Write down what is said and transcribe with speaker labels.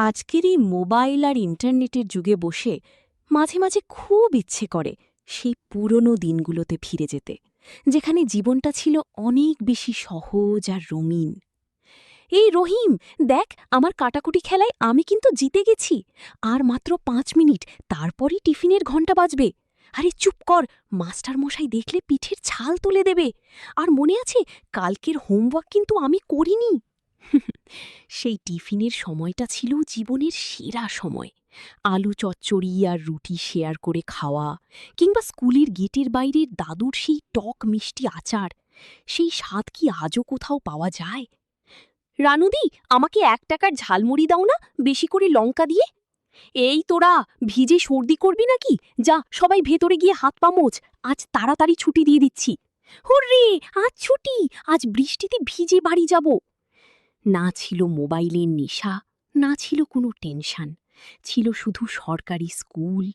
Speaker 1: আজকের এই মোবাইল আর ইন্টারনেটের যুগে বসে মাঝে মাঝে খুব ইচ্ছে করে সেই পুরনো দিনগুলোতে ফিরে যেতে, যেখানে জীবনটা ছিল অনেক বেশি সহজ আর রঙিন। এই রহিম, দেখ, আমার কাটাকুটি খেলায় আমি কিন্তু জিতে গেছি। আর মাত্র 5 মিনিট, তারপরই টিফিনের ঘণ্টা বাজবে। আরে চুপ কর, মাস্টার মশাই দেখলে পিঠের ছাল তুলে দেবে। আর মনে আছে, কালকের হোমওয়ার্ক কিন্তু আমি করিনি। সেই টিফিনের সময়টা ছিল জীবনের সেরা সময়। আলু চচ্চড়ি আর রুটি শেয়ার করে খাওয়া, কিংবা স্কুলের গেটের বাইরের দাদুর সেই টক মিষ্টি আচার, সেই স্বাদ কি আজও কোথাও পাওয়া যায়? রানুদি, আমাকে 1 টাকার ঝালমুড়ি দাও না, বেশি করে লঙ্কা দিয়ে। এই তোরা, ভিজে সর্দি করবি নাকি? যা, সবাই ভেতরে গিয়ে হাত পা মোছ। আজ তাড়াতাড়ি ছুটি দিয়ে দিচ্ছি। হুররে, আজ ছুটি! আজ বৃষ্টিতে ভিজে বাড়ি যাব। না ছিল মোবাইলের নেশা, না ছিল কোনো টেনশন। ছিল শুধু সরকারি স্কুল,